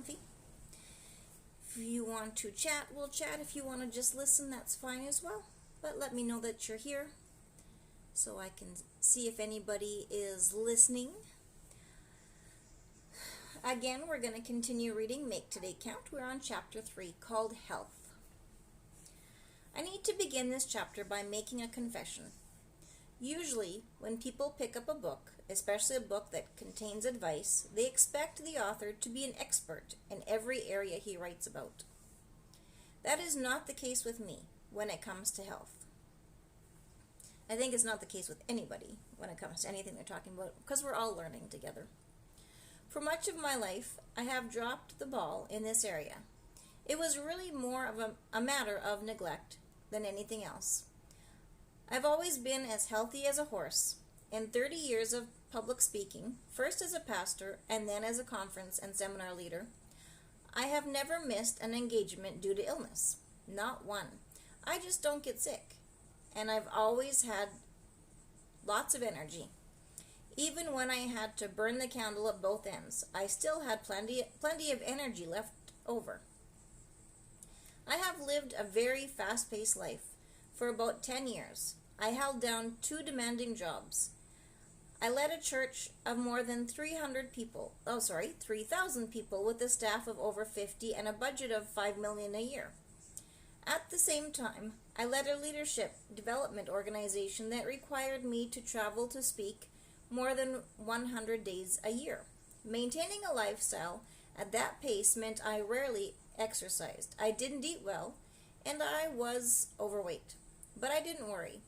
comfy. If you want to chat, we'll chat. If you want to just listen, that's fine as well. But let me know that you're here so I can see if anybody is listening. Again, we're going to continue reading Make Today Count. We're on chapter 3 called Health. I need to begin this chapter by making a confession. Usually, when people pick up a book, especially a book that contains advice, they expect the author to be an expert in every area he writes about. That is not the case with me when it comes to health. I think it's not the case with anybody when it comes to anything they're talking about, because we're all learning together. For much of my life, I have dropped the ball in this area. It was really more of a matter of neglect than anything else. I've always been as healthy as a horse. In 30 years of public speaking, first as a pastor and then as a conference and seminar leader, I have never missed an engagement due to illness. Not one. I just don't get sick. And I've always had lots of energy. Even when I had to burn the candle at both ends, I still had plenty of energy left over. I have lived a very fast-paced life. For about 10 years, I held down 2 demanding jobs. I led a church of more than 3,000 people with a staff of over 50 and a budget of $5 million a year. At the same time, I led a leadership development organization that required me to travel to speak more than 100 days a year. Maintaining a lifestyle at that pace meant I rarely exercised. I didn't eat well, and I was overweight. But I didn't worry.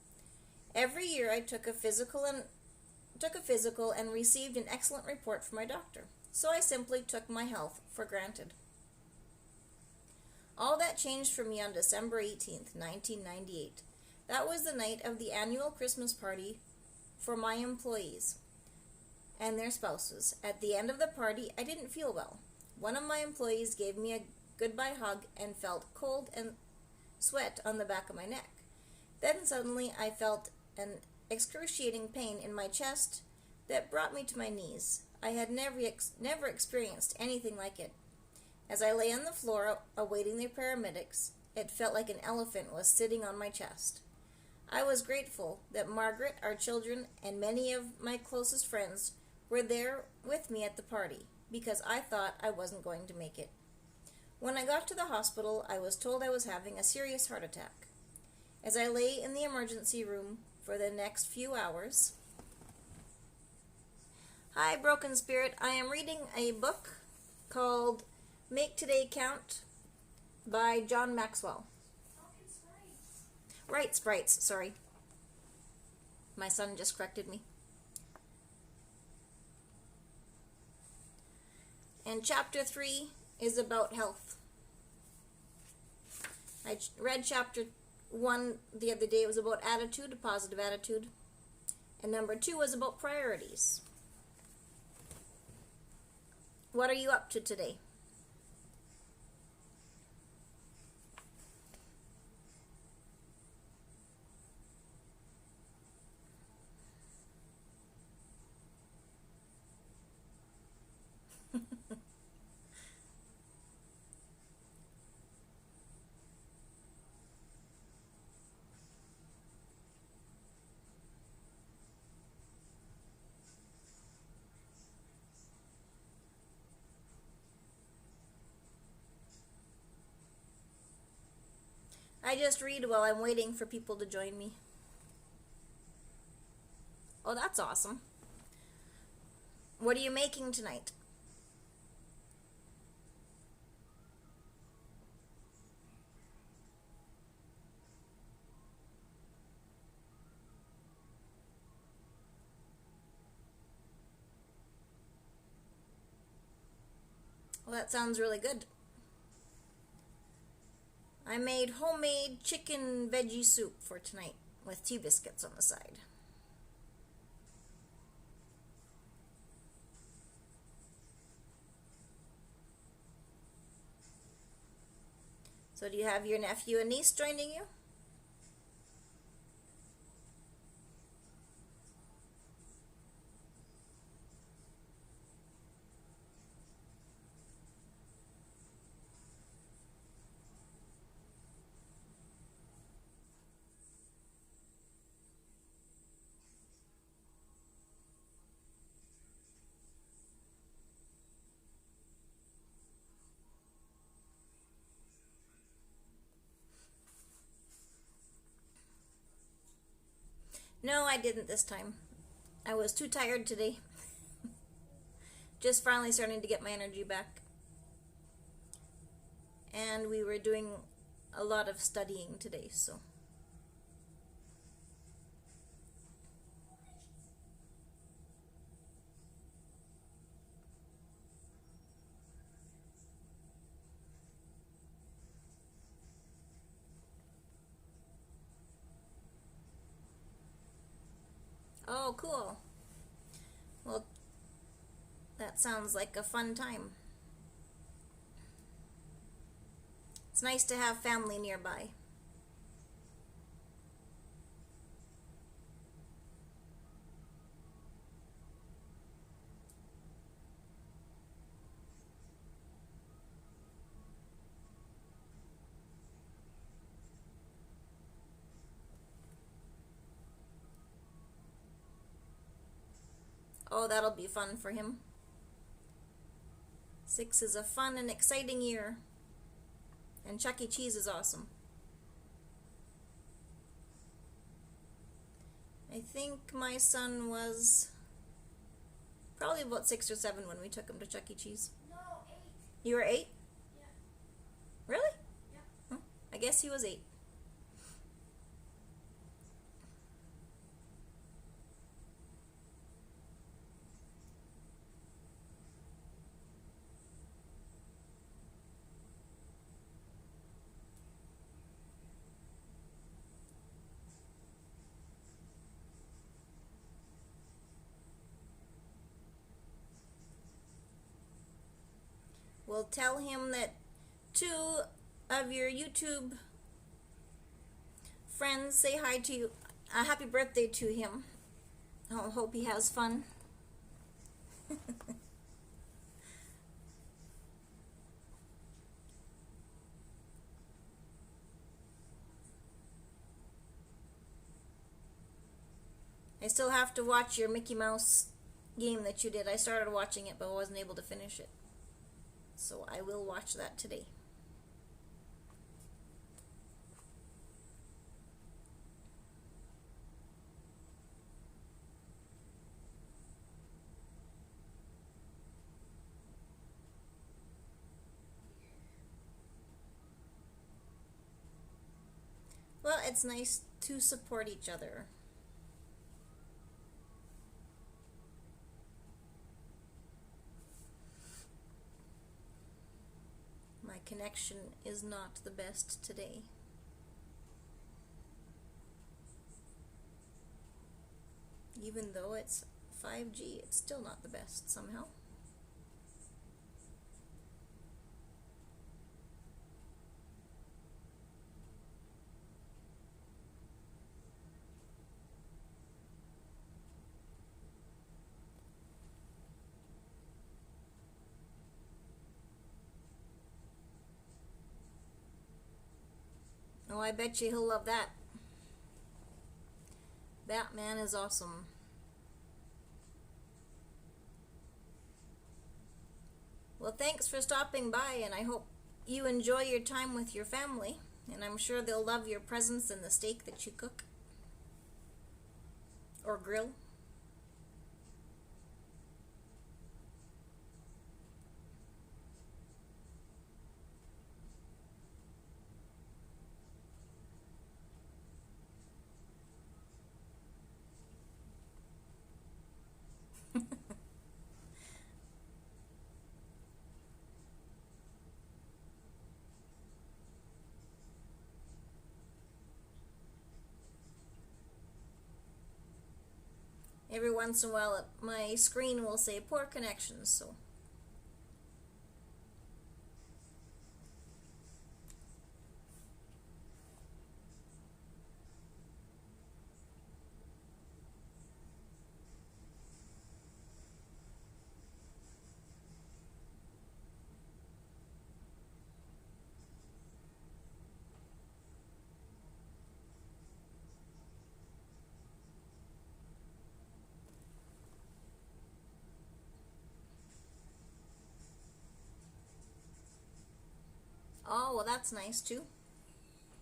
Every year I took a physical and received an excellent report from my doctor. So I simply took my health for granted. All that changed for me on December 18th, 1998. That was the night of the annual Christmas party for my employees and their spouses. At the end of the party, I didn't feel well. One of my employees gave me a goodbye hug and felt cold and sweat on the back of my neck. Then suddenly I felt an excruciating pain in my chest that brought me to my knees. I had never experienced anything like it. As I lay on the floor awaiting the paramedics, it felt like an elephant was sitting on my chest. I was grateful that Margaret, our children, and many of my closest friends were there with me at the party, because I thought I wasn't going to make it. When I got to the hospital, I was told I was having a serious heart attack. As I lay in the emergency room for the next few hours... Hi, Broken Spirit. I am reading a book called Make Today Count by John Maxwell. Right, Sprites, sorry. My son just corrected me. And chapter 3 is about health. I read chapter 1 the other day. It was about attitude, a positive attitude. And number 2 was about priorities. What are you up to today? I just read while I'm waiting for people to join me. Oh, that's awesome. What are you making tonight? Well, that sounds really good. I made homemade chicken veggie soup for tonight with tea biscuits on the side. So do you have your nephew and niece joining you? No, I didn't this time. I was too tired today. Just finally starting to get my energy back. And we were doing a lot of studying today, so. Oh, cool. Well, that sounds like a fun time. It's nice to have family nearby. Oh, that'll be fun for him. 6 is a fun and exciting year. And Chuck E. Cheese is awesome. I think my son was probably about 6 or 7 when we took him to Chuck E. Cheese. No, 8. You were 8? Yeah. Really? Yeah. Huh. I guess he was 8. We'll tell him that 2 of your YouTube friends say hi to you. Happy birthday to him. I hope he has fun. I still have to watch your Mickey Mouse game that you did. I started watching it, but I wasn't able to finish it. So I will watch that today. Well, it's nice to support each other. My connection is not the best today. Even though it's 5G, it's still not the best somehow. Oh, I bet you he'll love that. Batman is awesome. Well, thanks for stopping by, and I hope you enjoy your time with your family. And I'm sure they'll love your presents and the steak that you cook. Or grill. Every once in a while, my screen will say poor connections, so. Oh, well, that's nice too.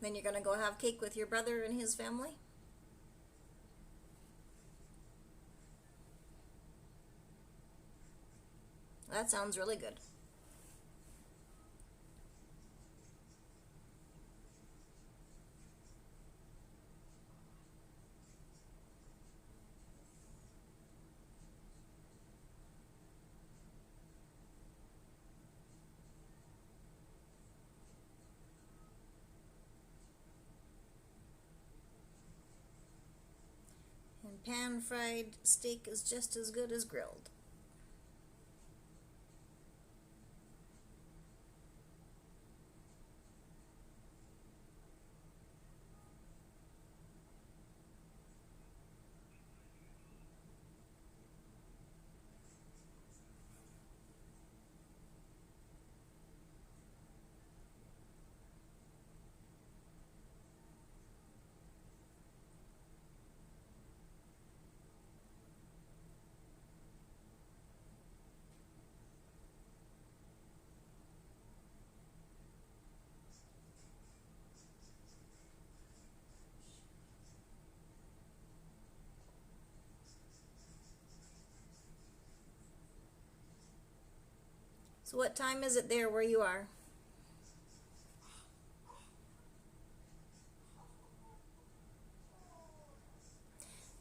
Then you're gonna go have cake with your brother and his family? That sounds really good. And pan-fried steak is just as good as grilled. So what time is it there where you are?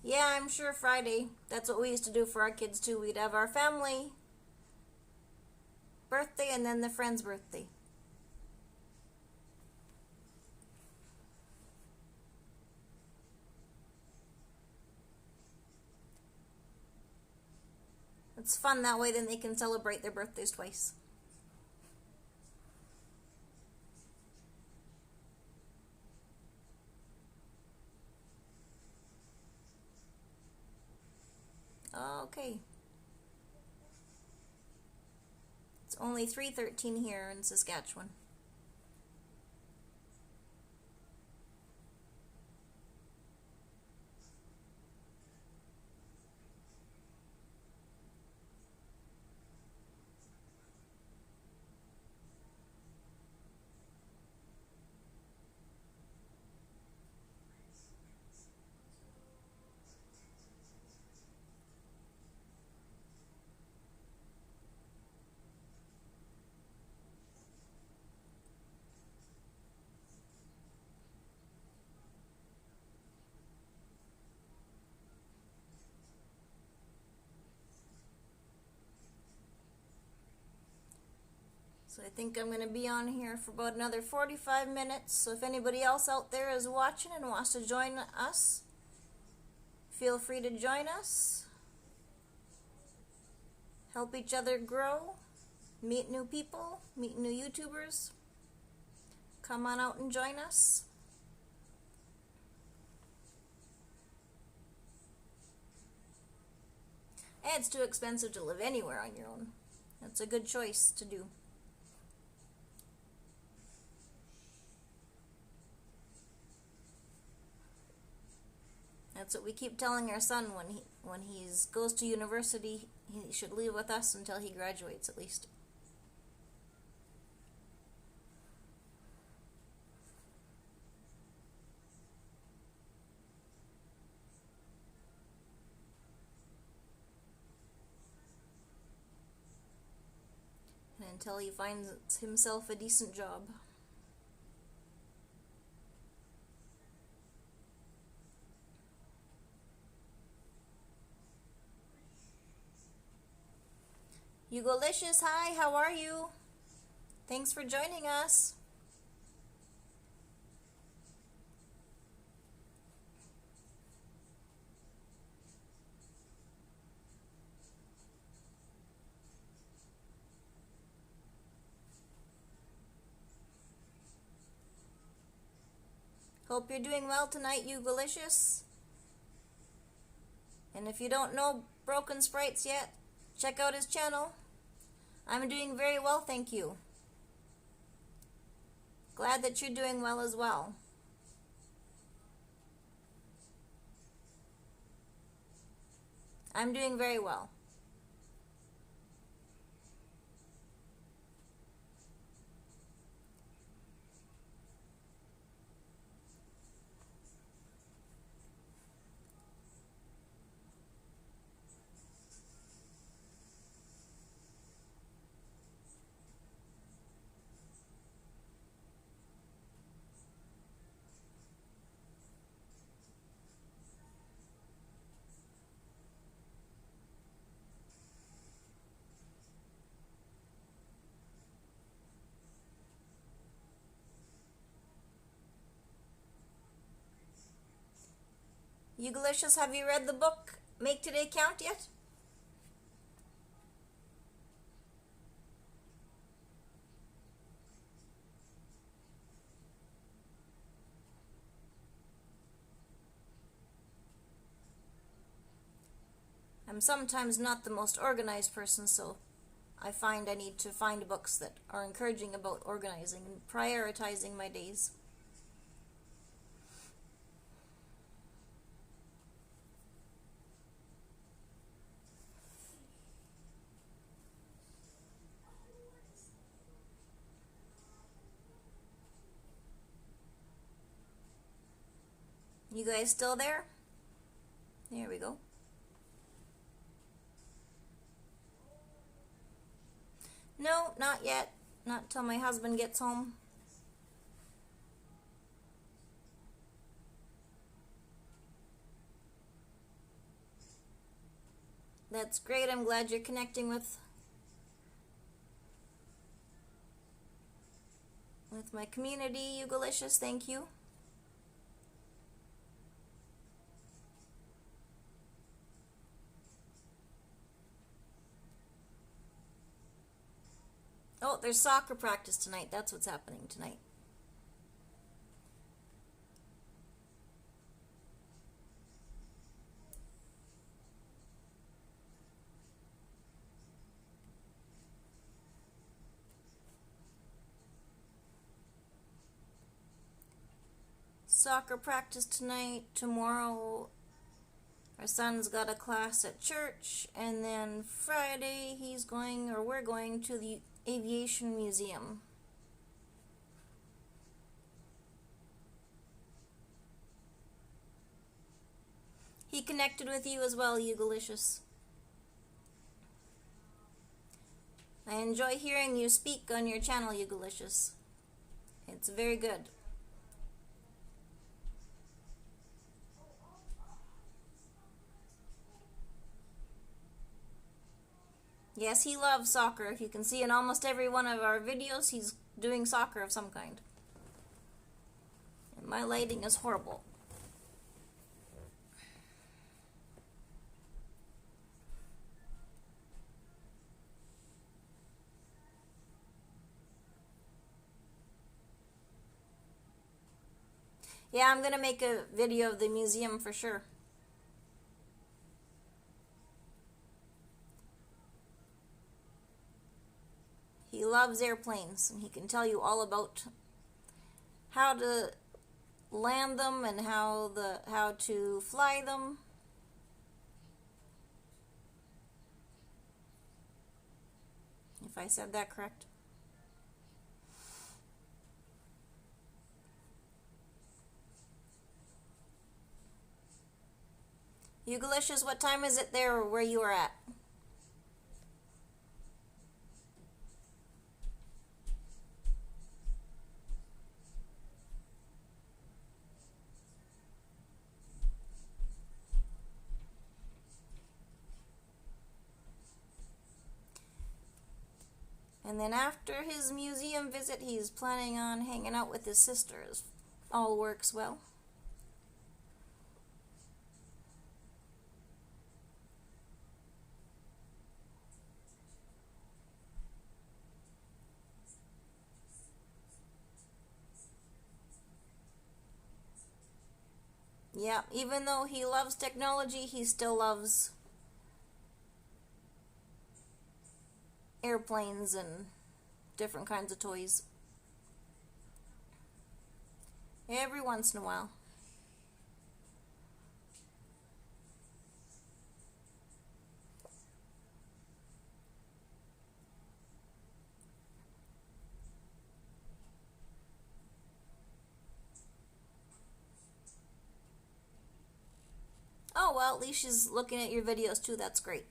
Yeah, I'm sure Friday. That's what we used to do for our kids too. We'd have our family birthday and then the friend's birthday. It's fun that way, then they can celebrate their birthdays twice. Okay. It's only 3:13 here in Saskatchewan. So I think I'm going to be on here for about another 45 minutes. So if anybody else out there is watching and wants to join us, feel free to join us. Help each other grow. Meet new people. Meet new YouTubers. Come on out and join us. And it's too expensive to live anywhere on your own. That's a good choice to do. That's what we keep telling our son when he goes to university. He should live with us until he graduates, at least. And until he finds himself a decent job. Hugolicious, hi, how are you? Thanks for joining us. Hope you're doing well tonight, Hugolicious. And if you don't know Broken Sprites yet, check out his channel. I'm doing very well, thank you. Glad that you're doing well as well. I'm doing very well. Eugalicious, have you read the book Make Today Count yet? I'm sometimes not the most organized person, so I find I need to find books that are encouraging about organizing and prioritizing my days. You guys still there? There we go. No, not yet. Not till my husband gets home. That's great. I'm glad you're connecting with my community, Eugalicious. Thank you. Oh, there's soccer practice tonight. That's what's happening tonight. Soccer practice tonight. Tomorrow our son's got a class at church, and then Friday we're going to the Aviation Museum. He connected with you as well, Eugalicious. I enjoy hearing you speak on your channel, Eugalicious. It's very good. Yes, he loves soccer. If you can see in almost every one of our videos, he's doing soccer of some kind. And my lighting is horrible. Yeah, I'm going to make a video of the museum for sure. He loves airplanes, and he can tell you all about how to land them and how to fly them. If I said that correct. Eugalicious, what time is it there where you are at? And then after his museum visit, he's planning on hanging out with his sisters. All works well. Yeah, even though he loves technology, he still loves airplanes and different kinds of toys. Every once in a while. Oh, well, at least she's looking at your videos too. That's great.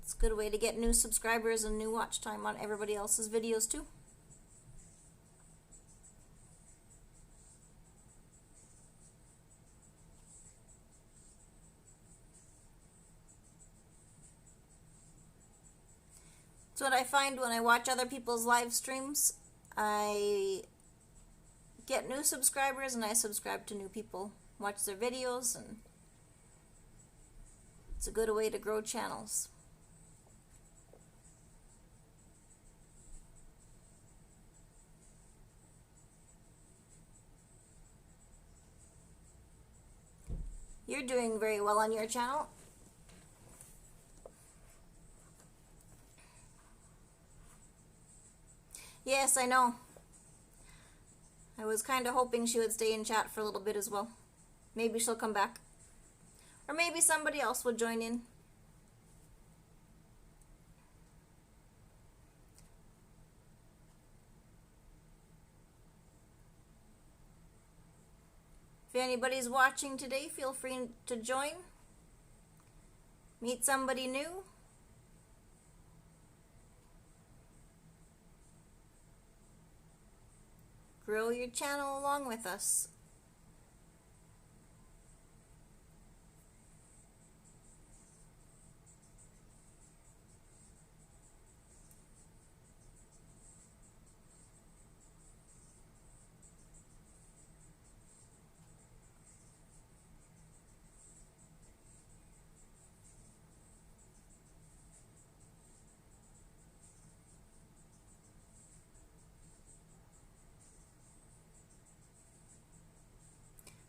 It's a good way to get new subscribers and new watch time on everybody else's videos too. It's what I find when I watch other people's live streams. I get new subscribers, and I subscribe to new people, watch their videos, and it's a good way to grow channels. You're doing very well on your channel. Yes, I know. I was kind of hoping she would stay in chat for a little bit as well. Maybe she'll come back. Or maybe somebody else would join in. If anybody's watching today, feel free to join. Meet somebody new. Grow your channel along with us.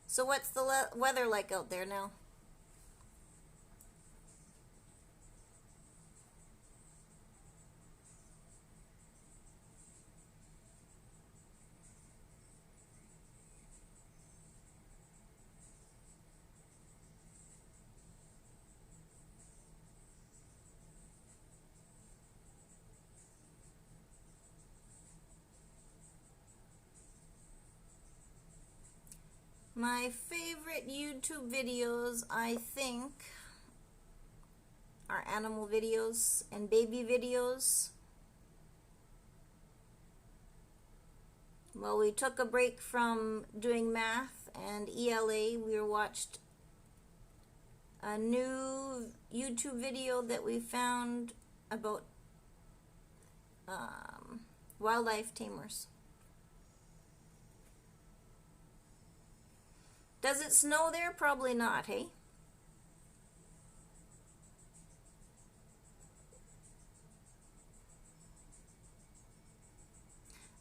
So what's the weather like out there now? My favorite YouTube videos, I think, are animal videos and baby videos. Well, we took a break from doing math and ELA. We watched a new YouTube video that we found about wildlife tamers. Does it snow there? Probably not, hey?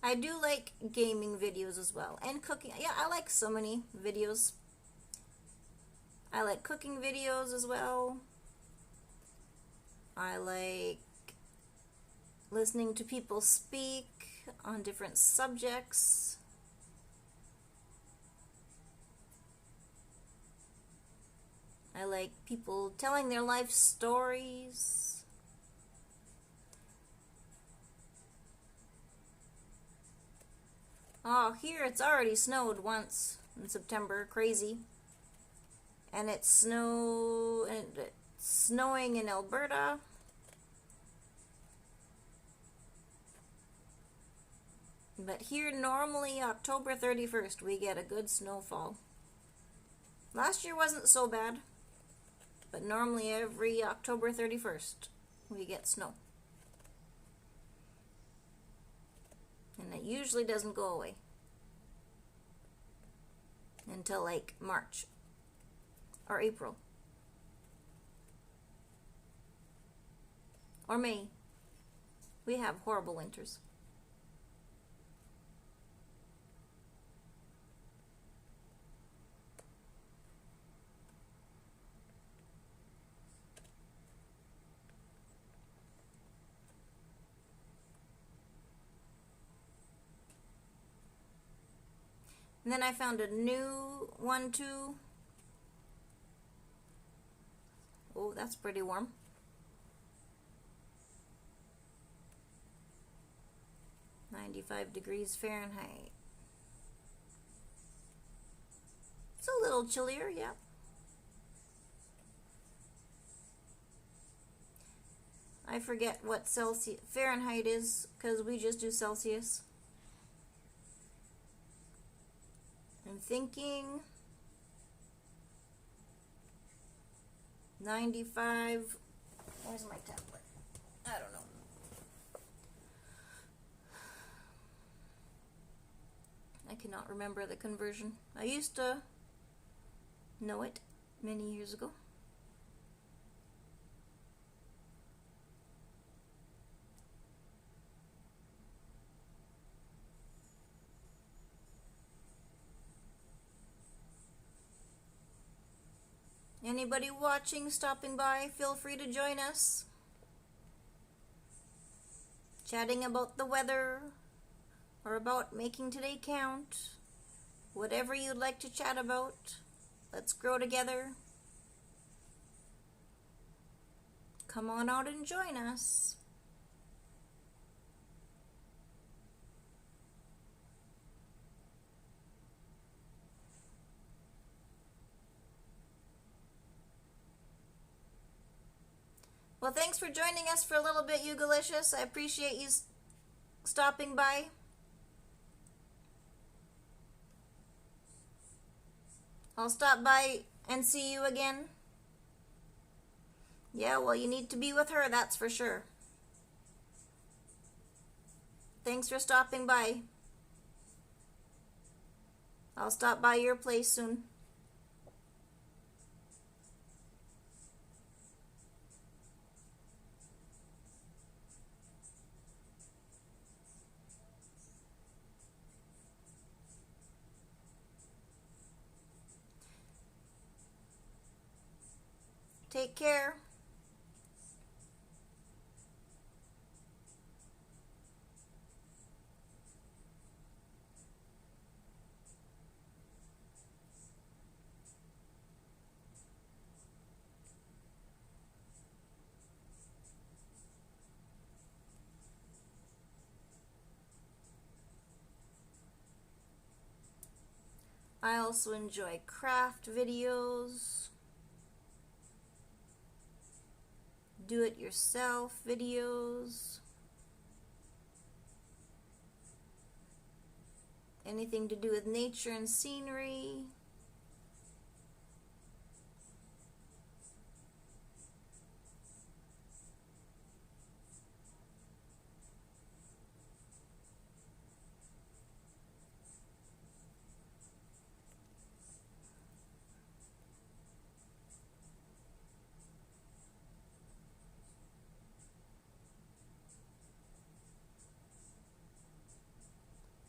I do like gaming videos as well, and cooking. Yeah, I like so many videos. I like cooking videos as well. I like listening to people speak on different subjects. I like people telling their life stories. Oh, here it's already snowed once in September. Crazy. And it's snowing in Alberta. But here normally October 31st we get a good snowfall. Last year wasn't so bad. But normally every October 31st, we get snow. And it usually doesn't go away until like March or April or May. We have horrible winters. And then I found a new one too. Oh, that's pretty warm. (95°F). It's a little chillier, yeah. I forget what Fahrenheit is because we just do Celsius. I'm thinking 95. Where's my tablet? I don't know. I cannot remember the conversion. I used to know it many years ago. Anybody watching, stopping by, feel free to join us. Chatting about the weather or about making today count. Whatever you'd like to chat about. Let's grow together. Come on out and join us. Well, thanks for joining us for a little bit, you Galicious. I appreciate you stopping by. I'll stop by and see you again. Yeah, well, you need to be with her, that's for sure. Thanks for stopping by. I'll stop by your place soon. Take care. I also enjoy craft videos, do-it-yourself videos, anything to do with nature and scenery.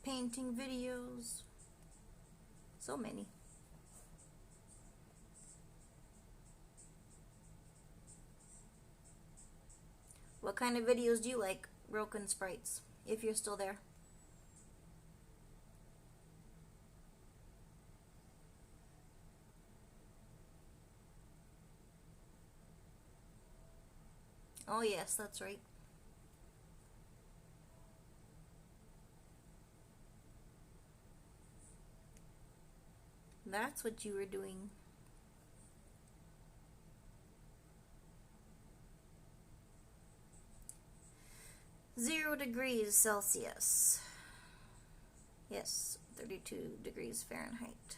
Painting videos, so many. What kind of videos do you like? Broken sprites, if you're still there. Oh yes, that's right. That's what you were doing. (0°C). Yes, 32 degrees Fahrenheit.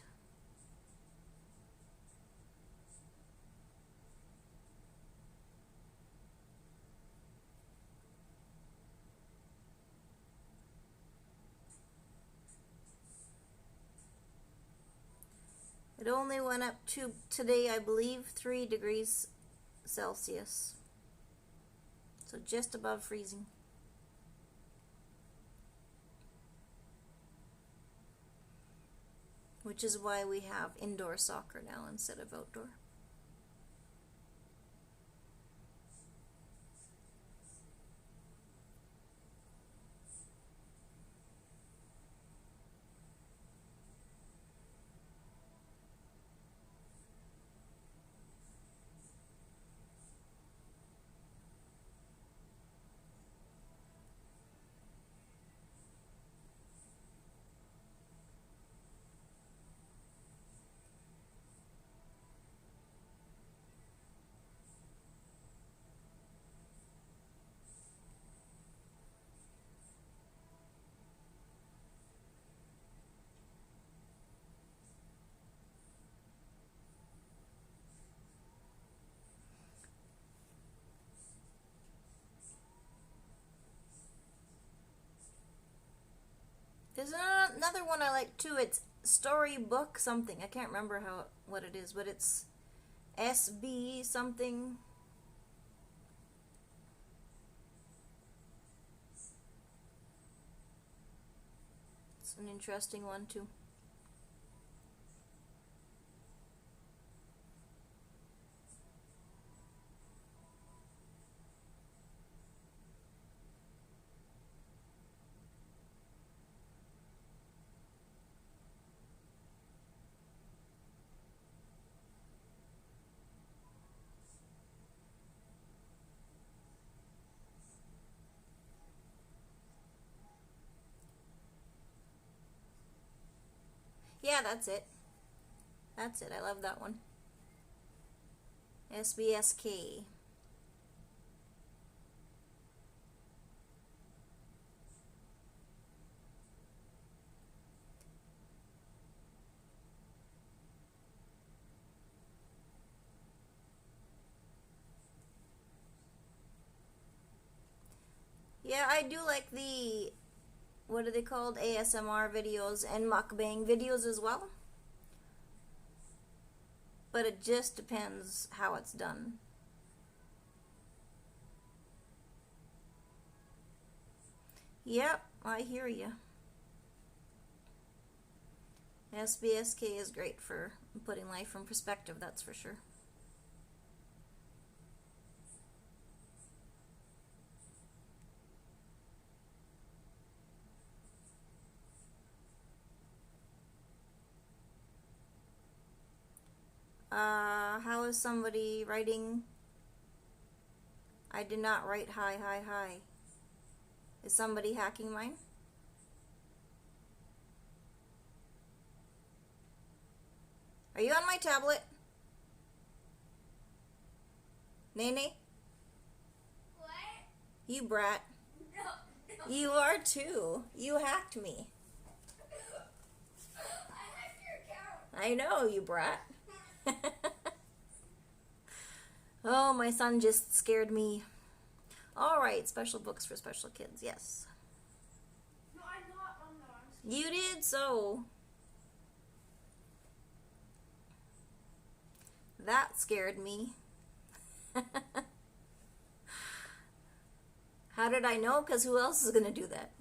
It only went up to today, I believe, 3°C. So just above freezing. Which is why we have indoor soccer now instead of outdoor. one I like too. It's storybook something. I can't remember what it is, but it's SB something. It's an interesting one too. Yeah, that's it. That's it. I love that one. SBSK. Yeah, I do like the, what are they called? ASMR videos and mukbang videos as well. But it just depends how it's done. Yep, I hear you. SBSK is great for putting life in perspective, that's for sure. How is somebody writing? I did not write hi, hi, hi. Is somebody hacking mine? Are you on my tablet? Nene? What? You brat. No. You are too. You hacked me. I hacked your account. I know, you brat. Oh, my son just scared me. All right, special books for special kids, yes. No, I'm not on those. You did so. That scared me. How did I know? Because who else is going to do that?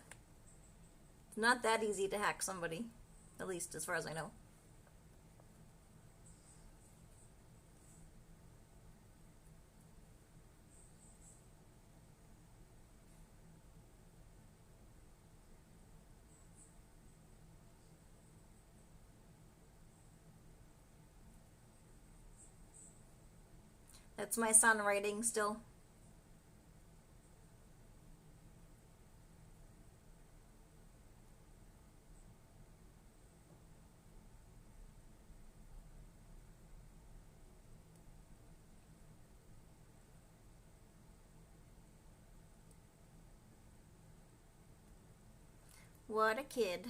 It's not that easy to hack somebody, at least as far as I know. That's my son writing still. What a kid.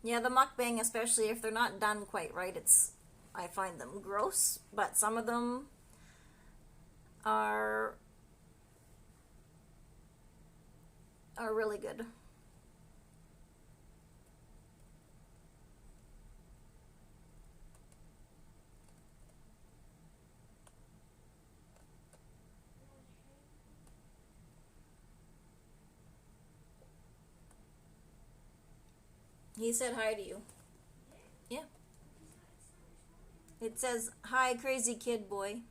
Yeah, the mukbang, especially if they're not done quite right, I find them gross, but some of them are really good. He said hi to you. Yeah. It says, hi, crazy kid boy.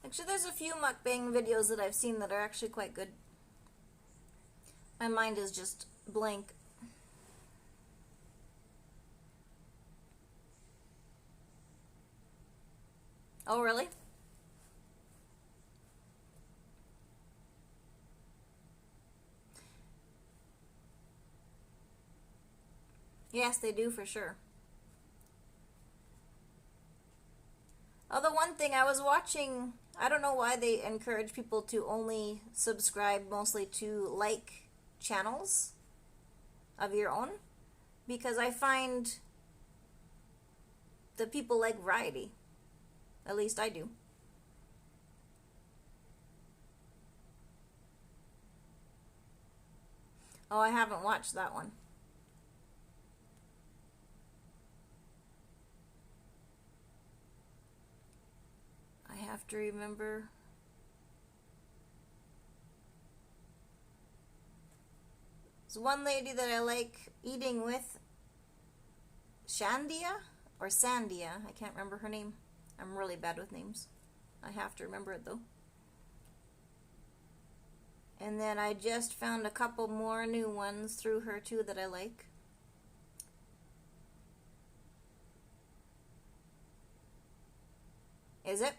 Actually, there's a few mukbang videos that I've seen that are actually quite good. My mind is just blank. Oh, really? Yes, they do for sure. Oh, the one thing I was watching, I don't know why they encourage people to only subscribe mostly to like channels of your own, because I find that people like variety. At least I do. Oh, I haven't watched that one. I have to remember. There's one lady that I like eating with, Shandia or Sandia. I can't remember her name. I'm really bad with names. I have to remember it though. And then I just found a couple more new ones through her too that I like. Is it?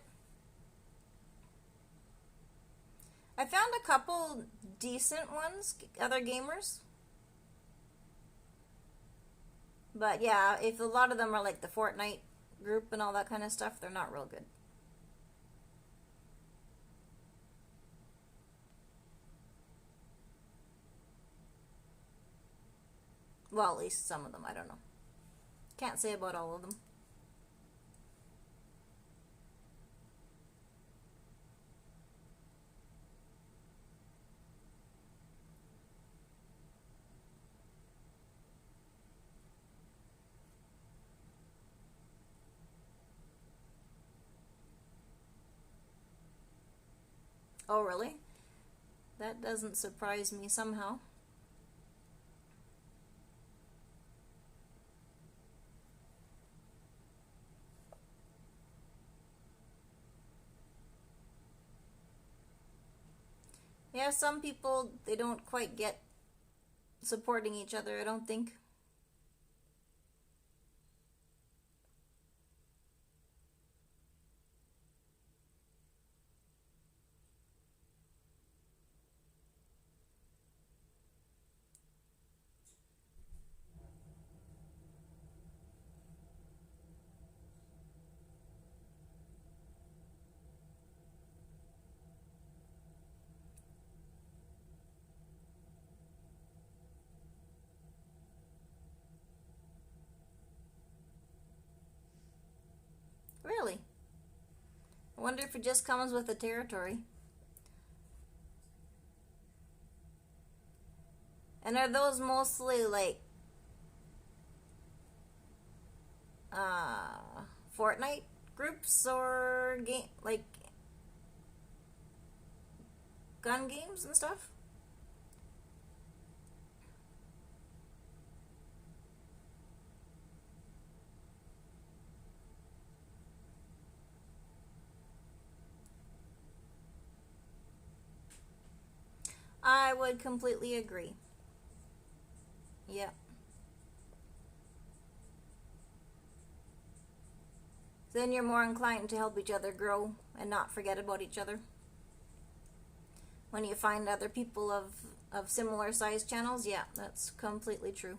I found a couple decent ones, other gamers. But yeah, if a lot of them are like the Fortnite group and all that kind of stuff, they're not real good. Well, at least some of them, I don't know. Can't say about all of them. Oh, really? That doesn't surprise me somehow. Yeah, some people, they don't quite get supporting each other, I don't think. Really? I wonder if it just comes with the territory. And are those mostly like Fortnite groups or game like gun games and stuff? I would completely agree. Yep. Then you're more inclined to help each other grow and not forget about each other. When you find other people of similar size channels, yeah, that's completely true.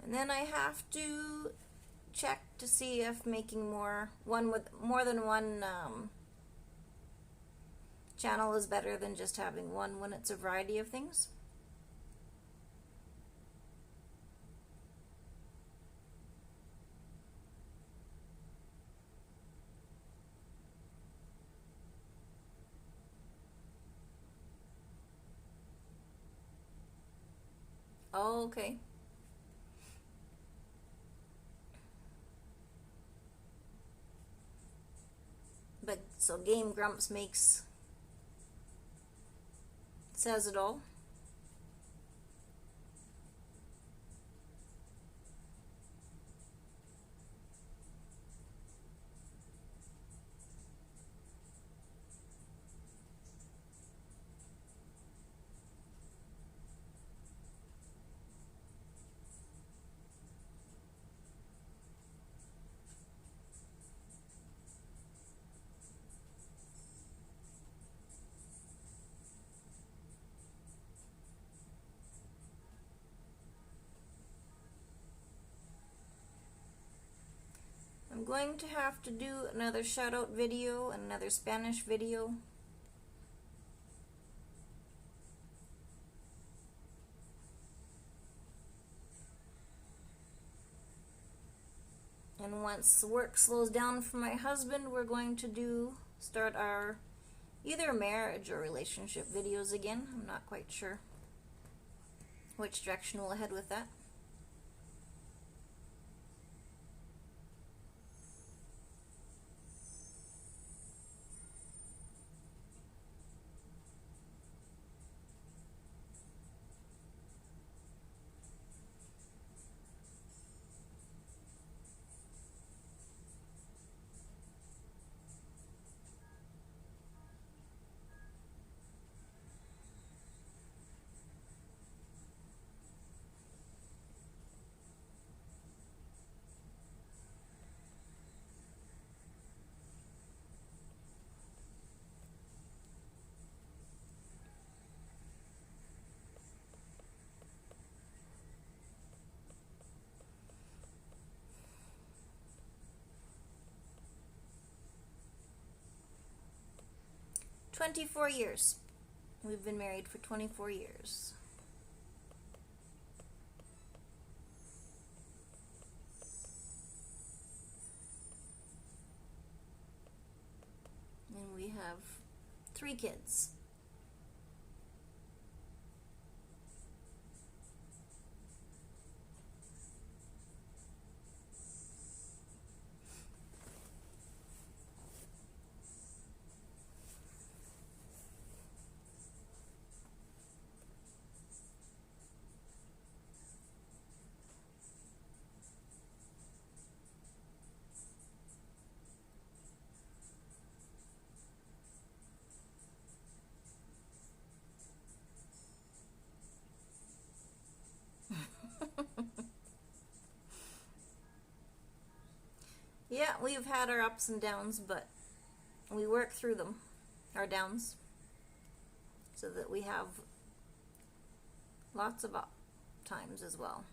And then I have to check to see if making one with more than one channel is better than just having one when it's a variety of things. Oh, okay. But so Game Grumps says it all. I'm going to have to do another shout out video and another Spanish video. And once work slows down for my husband, we're going to start our either marriage or relationship videos again. I'm not quite sure which direction we'll head with that. "24 years. We've been married for 24 years. And we have 3 kids. Yeah, we've had our ups and downs, but we work through them, our downs, so that we have lots of up times as well.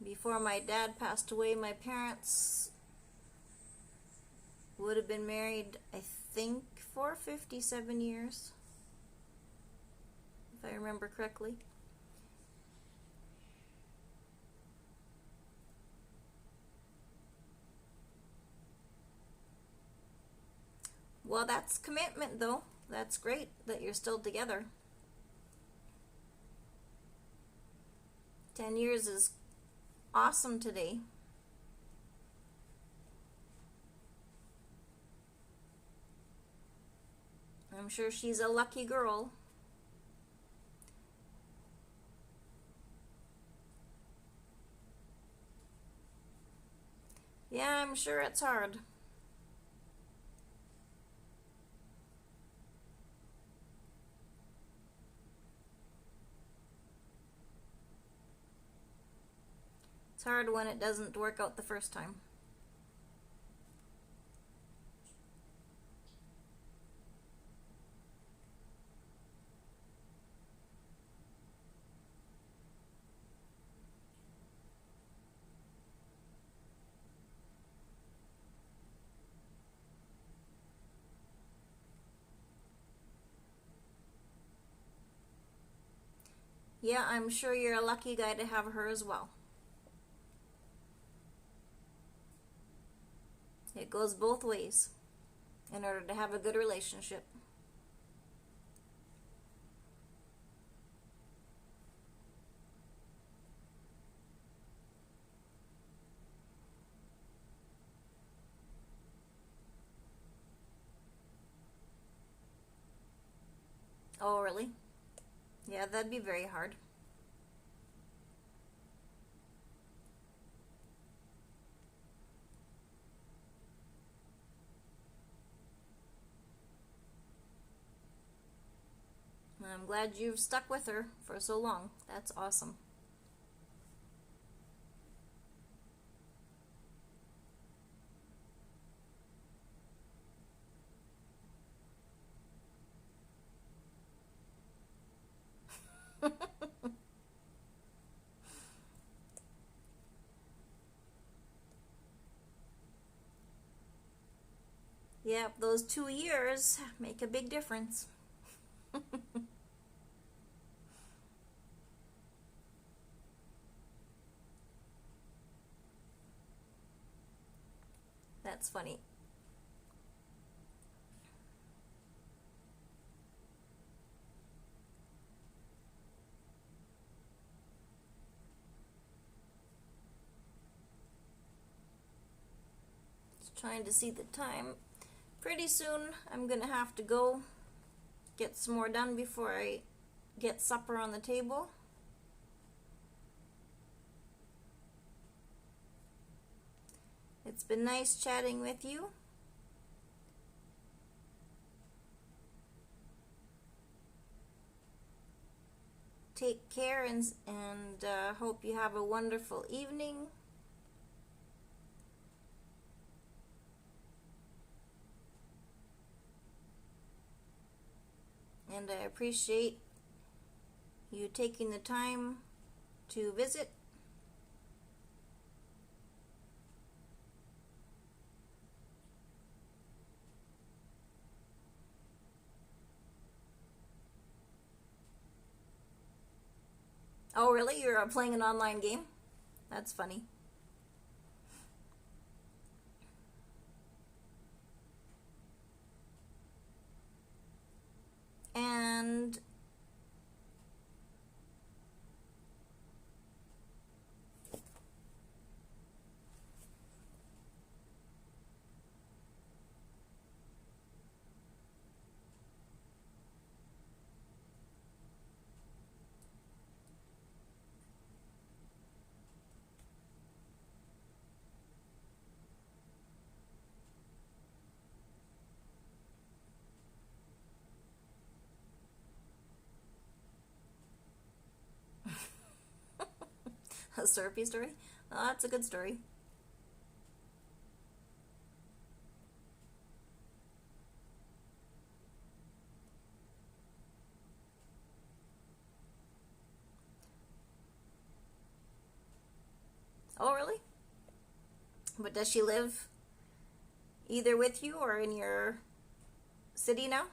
Before my dad passed away, my parents would have been married, I think, for 57 years, if I remember correctly. Well, that's commitment, though. That's great that you're still together. 10 years is awesome today. I'm sure she's a lucky girl. Yeah, I'm sure it's hard. It's hard when it doesn't work out the first time. Yeah, I'm sure you're a lucky guy to have her as well. It goes both ways in order to have a good relationship. Oh, really? Yeah, that'd be very hard. I'm glad you've stuck with her for so long. That's awesome. Yep, those 2 years make a big difference. That's funny. Just trying to see the time. Pretty soon I'm gonna have to go get some more done before I get supper on the table. It's been nice chatting with you. Take care and hope you have a wonderful evening. And I appreciate you taking the time to visit. Oh, really? You're playing an online game? That's funny. And a syrupy story? Oh, that's a good story. Oh, really? But does she live either with you or in your city now?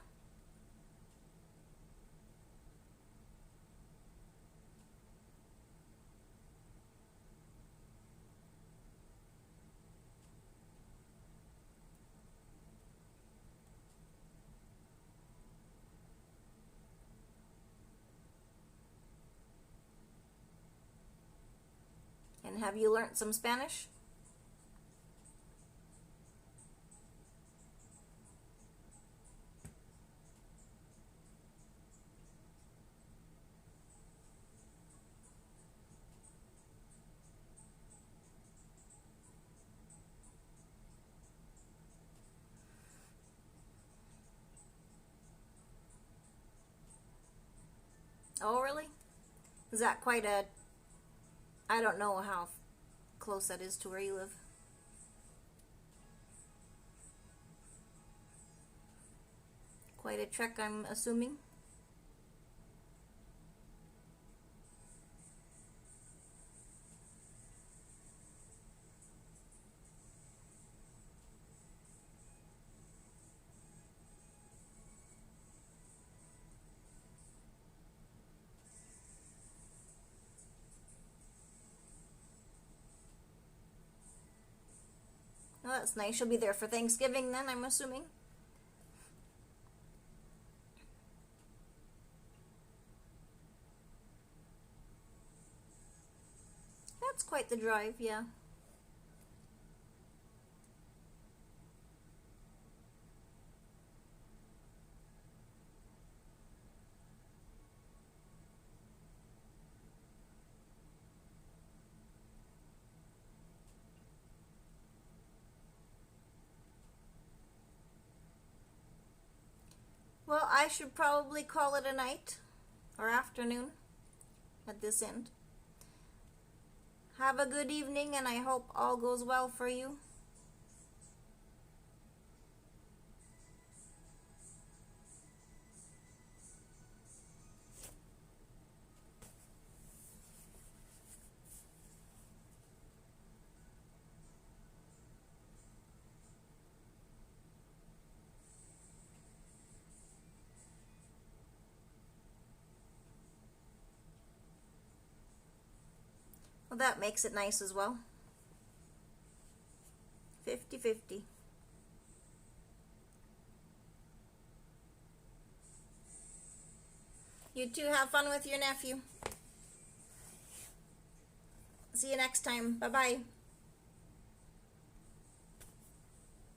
And have you learned some Spanish? Oh, really? Is that quite a... I don't know how close that is to where you live. Quite a trek, I'm assuming. Well, that's nice. She'll be there for Thanksgiving then, I'm assuming. That's quite the drive, yeah. Well, I should probably call it a night or afternoon at this end. Have a good evening, and I hope all goes well for you. Well, that makes it nice as well. 50-50. You two have fun with your nephew. See you next time. Bye-bye.